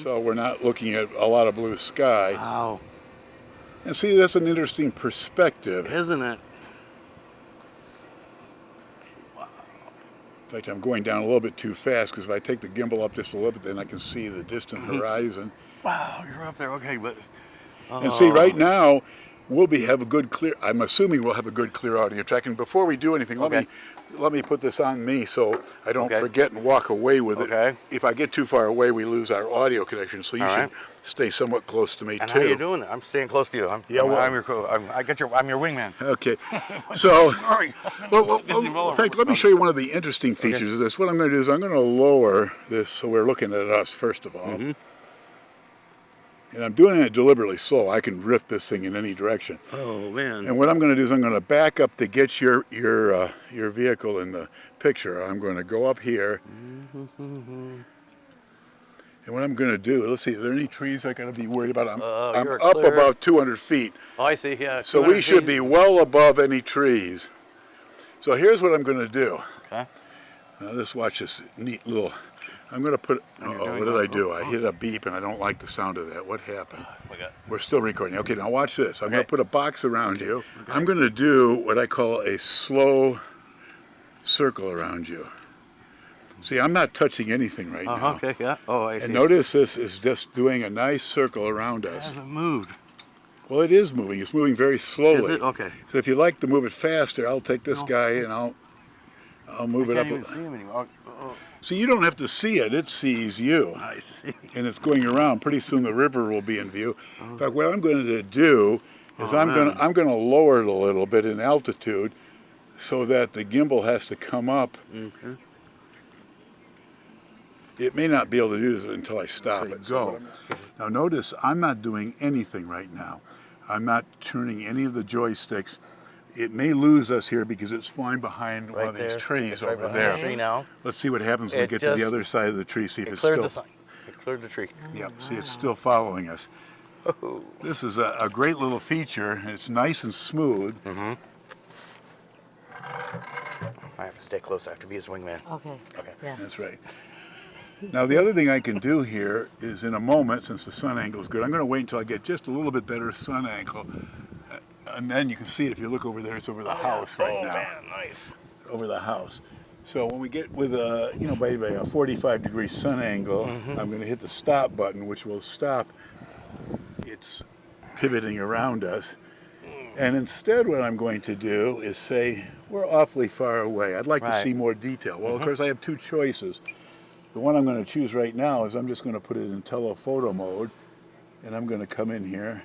So we're not looking at a lot of blue sky. Wow. And see, that's an interesting perspective. Isn't it? In fact, I'm going down a little bit too fast because if I take the gimbal up just a little bit, then I can see the distant horizon. Wow, you're up there. Okay, but... And see, right now, have a good clear, I'm assuming we'll have a good clear audio track. And before we do anything, let me put this on me so I don't forget and walk away with it. If I get too far away, we lose our audio connection. So you should stay somewhat close to me and too. How you doing? I'm staying close to you. I'm your wingman. Okay. So, in fact, let me show you one of the interesting features of this. What I'm going to do is I'm going to lower this so we're looking at us first of all. And I'm doing it deliberately slow. I can rip this thing in any direction. Oh man! And what I'm going to do is I'm going to back up to get your vehicle in the picture. I'm going to go up here. And what I'm going to do, let's see, are there any trees I got to be worried about? I'm up about 200 feet. Oh, I see. Yeah. So we should be well above any trees. So here's what I'm going to do. Okay. Now let's watch this neat little. I'm going to put, what did I do? I hit a beep and I don't like the sound of that. What happened? We're still recording. Okay, now watch this. I'm going to put a box around you. I'm going to do what I call a slow circle around you. See, I'm not touching anything right now. Okay, yeah. Oh, I see. And notice this is just doing a nice circle around us. It hasn't moved. Well, it is moving. It's moving very slowly. Is it? Okay. So if you'd like to move it faster, I'll take this guy and I'll move it up. I can't even see him anymore. So you don't have to see it, it sees you. I see. And it's going around. Pretty soon the river will be in view. In fact, what I'm going to do is I'm going to lower it a little bit in altitude so that the gimbal has to come up. It may not be able to do this until I stop it. Go. Now notice I'm not doing anything right now. I'm not turning any of the joysticks. It may lose us here because it's flying behind one of these trees over there. Tree now. Let's see what happens when we get to the other side of the tree. See if it's still. It cleared the tree. Yep. See, it's still following us. This is a great little feature. It's nice and smooth. I have to stay close. I have to be his wingman. Okay. Yes. That's right. Now the other thing I can do here is in a moment, since the sun angle is good, I'm going to wait until I get just a little bit better sun angle. And then you can see it if you look over there, it's over the house right now. Oh man, nice. Over the house. So when we get with a, by a 45-degree sun angle, I'm going to hit the stop button, which will stop its pivoting around us. And instead what I'm going to do is say, we're awfully far away. I'd like to see more detail. Well, of course, I have two choices. The one I'm going to choose right now is I'm just going to put it in telephoto mode, and I'm going to come in here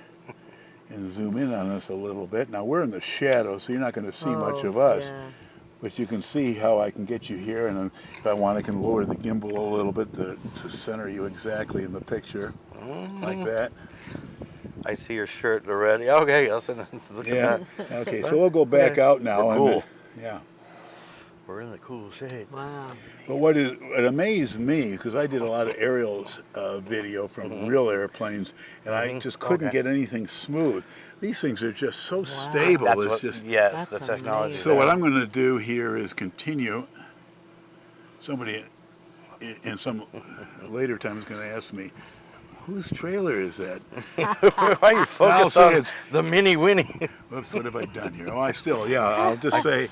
and zoom in on us a little bit. Now we're in the shadow, so you're not going to see much of us, but you can see how I can get you here, and if I want, I can lower the gimbal a little bit to center you exactly in the picture, like that. I see your shirt already. Okay, I'll send this. Okay, so we'll go back out now. Cool. And, we're in the cool shade. Wow. But what amazed me, because I did a lot of aerials video from real airplanes, and I just couldn't get anything smooth. These things are just so stable. That's the technology. So what I'm going to do here is continue. Somebody in some later time is going to ask me, whose trailer is that? Why are you focused on the Mini Winnie? Whoops, what have I done here? Oh, I'll just say,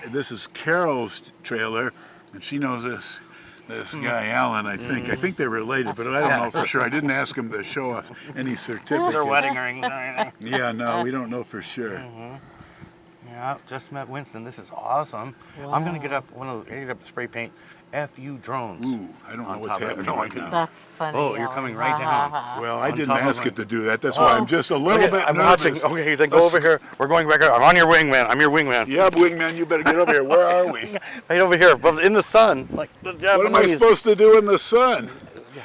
this is Carol's trailer, and she knows this guy, Alan, I think. I think they're related, but I don't know for sure. I didn't ask him to show us any certificates. Their wedding rings or anything. Yeah, no, we don't know for sure. Yeah, just met Winston. This is awesome. Wow. I'm going to get up the spray paint. FU drones. Ooh, I don't know what's happening right now. That's funny. Oh, you're coming right down. Well, I didn't ask it to do that. That's why I'm just a little bit I'm nervous. watching. Okay, then go over here. We're going back. I'm on your wingman. I'm your wingman. Yeah, wingman, you better get over here. Where are we? Right over here, in the sun. Like the Japanese. What am I supposed to do in the sun?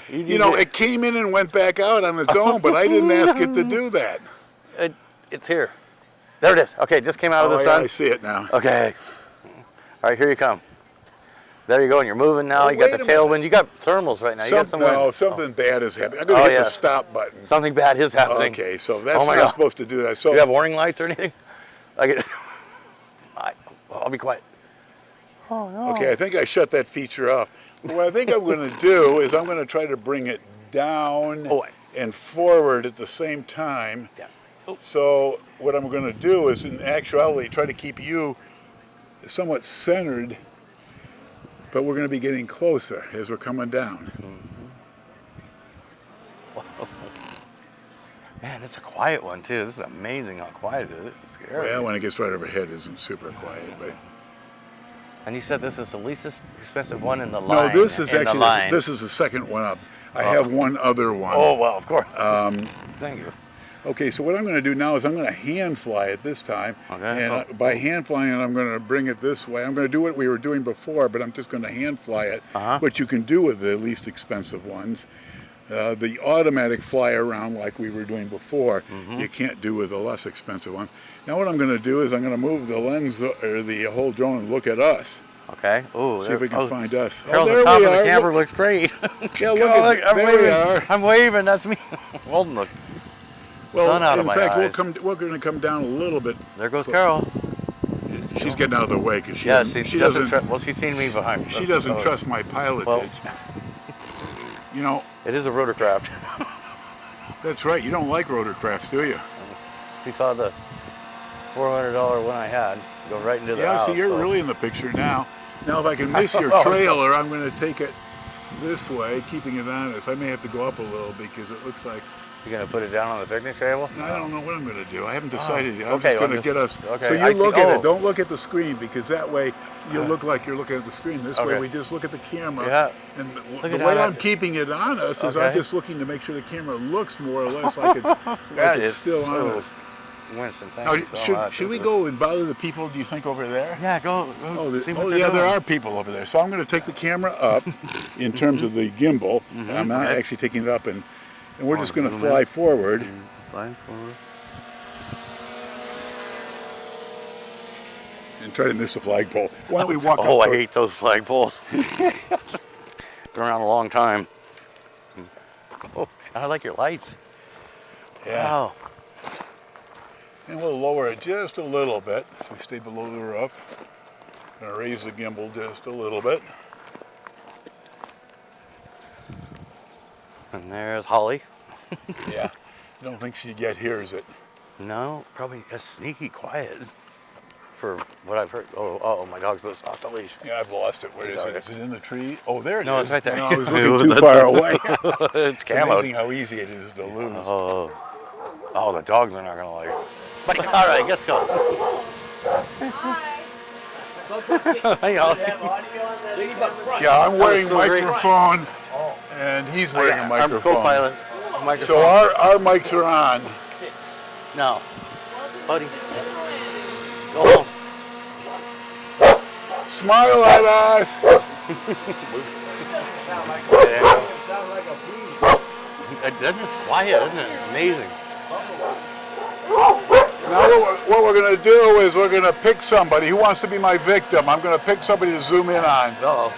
It came in and went back out on its own, but I didn't ask it to do that. It's here. There it is. Okay, it just came out of the sun. Yeah, I see it now. Okay. All right, here you come. There you go, and you're moving now. You got the tailwind. You got thermals right now. Something bad is happening. I'm going to hit the stop button. Something bad is happening. Okay, so that's not supposed to do that. So do you have warning lights or anything? I'll be quiet. Oh, no. Okay, I think I shut that feature off. What I think I'm going to do is I'm going to try to bring it down Oh, and forward at the same time. Yeah. Oh. So what I'm going to do is, in actuality, try to keep you somewhat centered, but we're going to be getting closer as we're coming down. Man, it's a quiet one too. This is amazing how quiet it is. It's scary. Well, when it gets right overhead, it isn't super quiet, but. And you said this is the least expensive one in the line. No, this is in the actually line. this is the second one up. I have one other one. Oh well, of course. Thank you. Okay, so what I'm going to do now is I'm going to hand fly it this time. Okay. And by hand flying it, I'm going to bring it this way. I'm going to do what we were doing before, but I'm just going to hand fly it, what you can do with the least expensive ones. The automatic fly around like we were doing before, you can't do with the less expensive one. Now what I'm going to do is I'm going to move the lens or the whole drone and look at us. Okay. Ooh, See if we can find us. Carol's there the top we of the are. camera looks great. Yeah, look at there we are. I'm waving. That's me. Well, look. Well, Sun out in of my fact, eyes. we're going to come down a little bit. There goes Carol. She's getting out of the way because she she doesn't. well, she's seen me behind. She doesn't trust my pilotage. Well, you know. it is a rotorcraft. That's right. You don't like rotorcrafts, do you? She saw the $400 one I had go right into the house. Yeah, see, you're really in the picture now. Now, if I can miss your trailer, I'm going to take it this way, keeping it on us. I may have to go up a little because it looks like. You're going to put it down on the picnic table? I don't know what I'm going to do. I haven't decided yet. I'm Okay, just going to get us. okay, So you I look see. at Oh. it. Don't look at the screen because that way you'll look like you're looking at the screen. This way Okay. we just look at the camera. Yeah. And Look the at way how I'm that- keeping it on us is I'm Okay. just looking to make sure the camera looks more or less like it's, That it's is still so on us. Winston, thank Now, you so much. should we This go and bother the people, do you think, over there? Yeah, go see what they're yeah, there doing. are people over there. So I'm going to take the camera up in terms of the gimbal. I'm not okay. actually taking it up, and we're just going to fly forward. Fly forward. And try to miss the flagpole. Why don't we walk up? Oh, I to it? hate those flagpoles. Been around a long time. Oh, I like your lights. Yeah. Wow. And we'll lower it just a little bit so we stay below the roof. Gonna raise the gimbal just a little bit. And there's Holly. Yeah. I don't think she'd yet hears it. No, probably a sneaky quiet for what I've heard. Oh, my dog's loose off the leash. Yeah, I've lost it. Where is it? Is it in the tree? Oh, there it is. No, it's right there. No, I was looking too far away. It's It's camo. amazing how easy it is to lose. Oh, the dogs are not gonna like it. But, all right, let's go. Hey, y'all. Yeah, I'm wearing so great. microphone, and he's wearing a I'm microphone. co-pilot. Microphone. So our mics are on. No, buddy. Oh, Smile at us. It's quiet, isn't it? It's amazing. Now what we're going to do is we're going to pick somebody. Who wants to be my victim? I'm going to pick somebody to zoom in on. Uh-oh.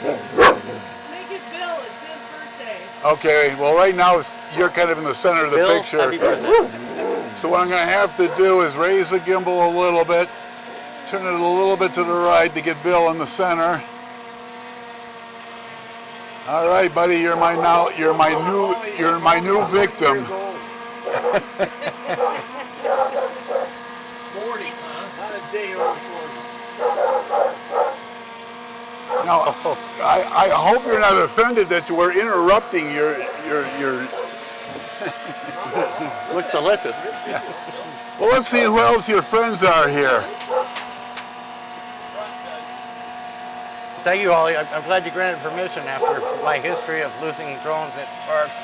Make it Bill, it's his birthday. Okay, well right now you're kind of in the center of the Bill, picture. happy birthday. So what I'm going to have to do is raise the gimbal a little bit, turn it a little bit to the right to get Bill in the center. All right, buddy, you're my new victim. 40, huh? Not a day over 40. Now, I hope you're not offended that we're interrupting your. Looks delicious. Well, let's see who else your friends are here. Thank you, Holly. I'm glad you granted permission after my history of losing drones at parks.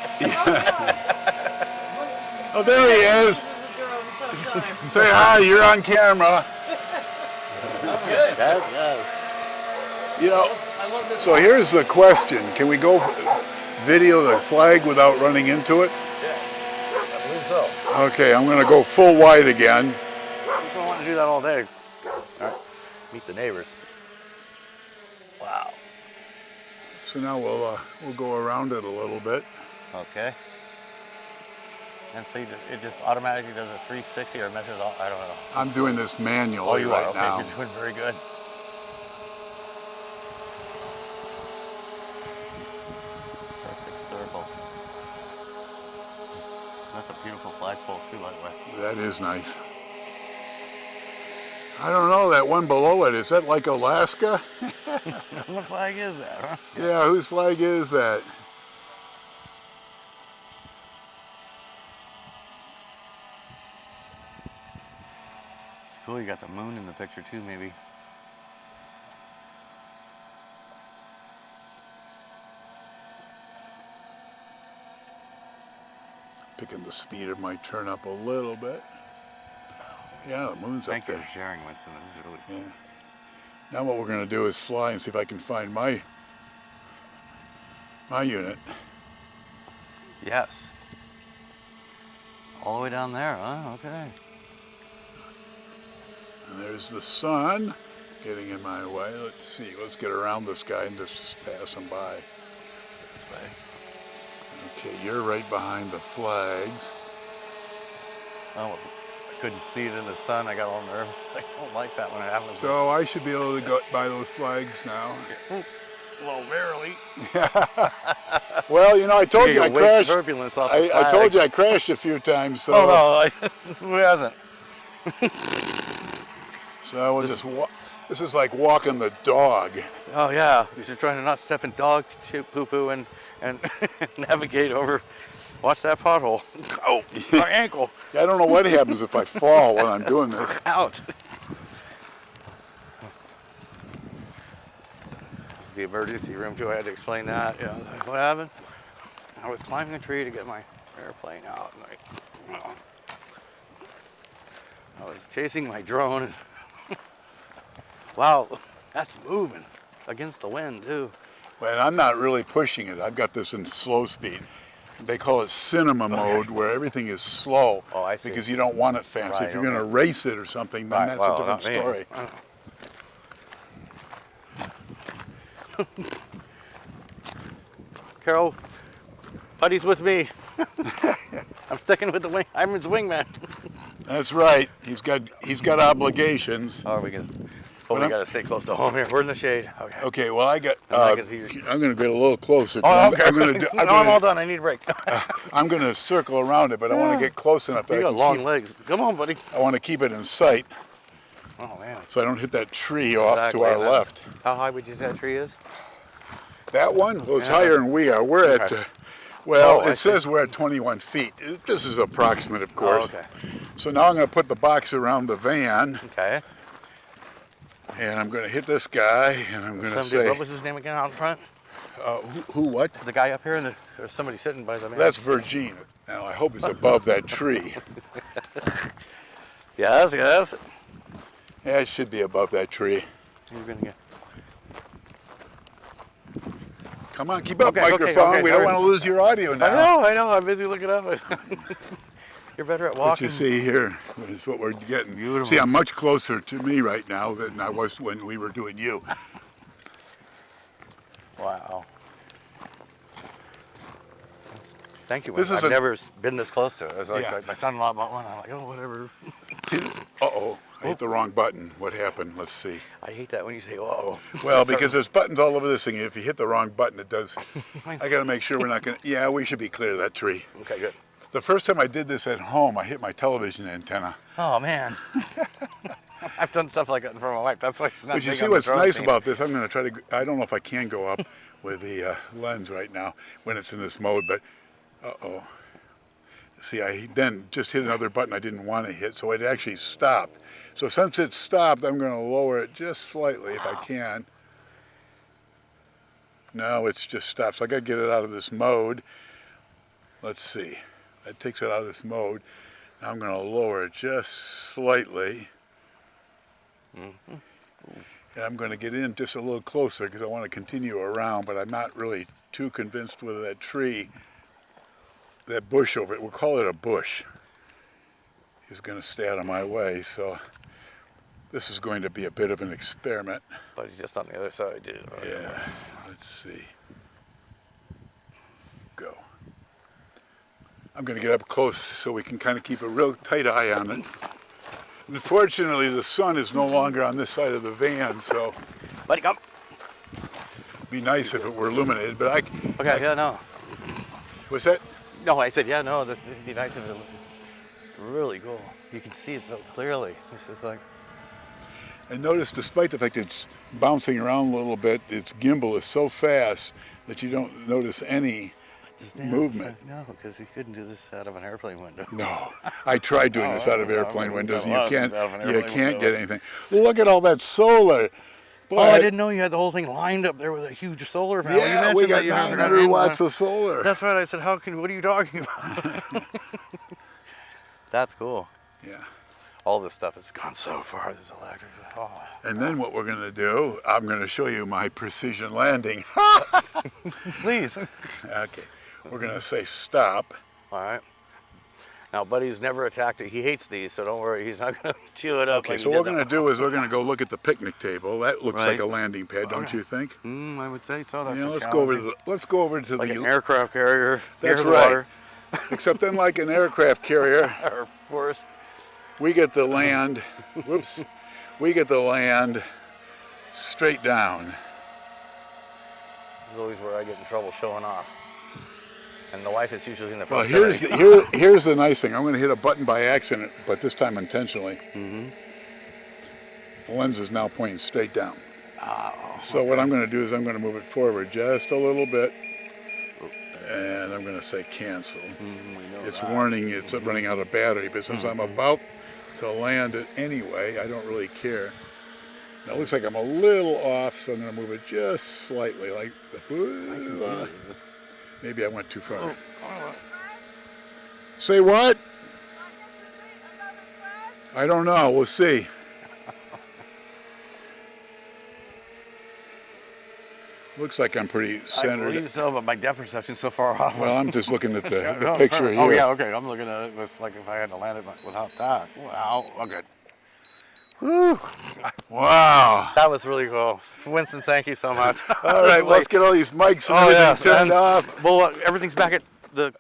Oh, there he is. This is a girl, what's up, guys? Say hi. You're on camera. Good. Yes. You know. I love this. So here's the question: can we go video the flag without running into it? I believe so. Okay, I'm going to go full wide again. I don't want to do that all day. All right. Meet the neighbors. Wow. So now we'll go around it a little bit. Okay. And so it just automatically does a 360 or measures all, I don't know. I'm doing this manually Oh, you right are? Okay, now. you're doing very good. Perfect circle. That's a beautiful flagpole too, by the way. That is nice. I don't know, that one below it, is that like Alaska? What flag is that, huh? Yeah, whose flag is that? It's cool you got the moon in the picture too, maybe. Picking the speed of my turn up a little bit. Yeah, the moon's Thank up you there. for sharing, Winston. This is really cool. Yeah. Now what we're going to do is fly and see if I can find my unit. Yes. All the way down there, huh? Okay. And there's the sun getting in my way. Let's see. Let's get around this guy and just pass him by. This way. Okay, you're right behind the flags. Oh, I couldn't see it in the sun. I got all nervous. I don't like that when it happens. So I should be able to go by those flags now. Well, barely. Well, you know, I told you I crashed. Turbulence off the I told flags. you I crashed a few times. So, Oh no, who hasn't? so I was just this is like walking the dog. Oh yeah, you're trying to not step in dog shit poo-poo and navigate over. Watch that pothole. Oh, my ankle. I don't know what happens if I fall when I'm doing this. Out. The emergency room too. I had to explain that. Yeah, I was like, what happened? I was climbing a tree to get my airplane out. And I was chasing my drone. Wow, that's moving against the wind too. Well, I'm not really pushing it. I've got this in slow speed. They call it cinema mode, where everything is slow. Oh, I see. Because you don't want it fast. Right, if you're going to race it or something, then Right, that's well, a different not me. story. Carol, Putty's with me. I'm sticking with the wing. I'm his wingman. That's right. He's got obligations. Oh, we got to stay close to home here. We're in the shade. Okay. Okay. Well, I got. I can see you. I'm going to get a little closer. Oh, okay. I'm going to. No, I'm all done. I need a break. I'm going to circle around it, but I want to get close enough that You I got can long legs. Come on, buddy. I want to keep it in sight, Oh man. so I don't hit that tree off Exactly, to our and that's- left. How high would you say that tree is? That one? Well, it's Yeah. higher than we are. We're at. Okay. Well, Oh, I it says we're at 21 feet. This is approximate, of Oh, course. okay. So now I'm going to put the box around the van, Okay. and I'm going to hit this guy, and I'm going to say, What was his name again out in front? who, what? The guy up here, and there's somebody sitting by the man. That's Virginia. Now, I hope it's above that tree. Yes, yes. Yeah, it should be above that tree. You're gonna get. Come on, keep up, Okay, okay, microphone. okay, We don't sorry. want to lose your audio now. I know. I'm busy looking up. You're better at What walking. you see here is what we're getting. Beautiful. See, I'm much closer to me right now than I was when we were doing you. Wow. Thank you. This is I've never been this close to it. It's like, Yeah. like my son-in-law bought one. I'm like, oh, whatever. Uh-oh, I hit the wrong button. What happened? Let's see. I hate that when you say, "Whoa." Well, because there's buttons all over this thing. If you hit the wrong button, it does. I got to make sure we're not going to. Yeah, we should be clear of that tree. Okay, good. The first time I did this at home, I hit my television antenna. Oh man. I've done stuff like that in front of my wife. That's why she's not. But you big see on the what's drone nice scene. about this? I'm going to try to. I don't know if I can go up with the lens right now when it's in this mode, but uh-oh. See, I then just hit another button I didn't want to hit, so it actually stopped. So since it stopped, I'm going to lower it just slightly if I can. No, it's just stopped. So I got to get it out of this mode. Let's see. That takes it out of this mode. Now I'm going to lower it just slightly. Mm-hmm. And I'm going to get in just a little closer because I want to continue around, but I'm not really too convinced with that tree. That bush over it, we'll call it a bush, is going to stay out of my way. So this is going to be a bit of an experiment. But he's just on the other side, too. Yeah, let's see. Go. I'm going to get up close so we can kind of keep a real tight eye on it. Unfortunately, the sun is no longer on this side of the van, so Buddy, come. it'd be nice if it were illuminated, but Okay, yeah, no. what's that? No, I said, yeah, no, this would be nice if it looked really cool. You can see it so clearly. This is like, And notice, despite the fact it's bouncing around a little bit, its gimbal is so fast that you don't notice any movement. No, because you couldn't do this out of an airplane window. No, I tried doing this out of airplane windows, and you can't window. get anything. Look at all that solar. Boy, Oh, I didn't know you had the whole thing lined up there with a huge solar panel. You Yeah, mentioned we got that you have 900 watts of solar. That's right. I said, what are you talking about? That's cool. Yeah. All this stuff has gone so far, this electric. Oh. And then what we're going to do, I'm going to show you my precision landing. Please. Okay. We're going to say stop. All right. Now, Buddy's never attacked it. He hates these, so don't worry. He's not going to chew it up. Okay, like so he what did we're going to do is we're going to go look at the picnic table. That looks like Right. a landing pad, don't you think? I would say so. That's Yeah, a let's go over to challenging- the, let's go over to like the an aircraft carrier. That's near the right. Water. Except unlike an aircraft carrier, Or worse. we get to land. Whoops. We get to land straight down. This is always where I get in trouble showing off. And the wife is usually in the Well, proximity. here's the nice thing. I'm going to hit a button by accident, but this time intentionally. The lens is now pointing straight down. So what I'm going to do is I'm going to move it forward just a little bit, and I'm going to say cancel. It's warning it's running out of battery, but since I'm about to land it anyway, I don't really care. Now it looks like I'm a little off, so I'm going to move it just slightly, like maybe I went too far. Say what? I don't know. We'll see. Looks like I'm pretty I centered. believe so, but my depth perception's so far off. Well, I'm just looking at the No, picture perfect. here. Oh, yeah, okay. I'm looking at it. It's like if I had to land it without that. Wow. Oh, good. Whew. Wow. That was really cool. Winston, thank you so much. All right, let's get all these mics and Oh, everything yes, turned and- off. Well, everything's back at the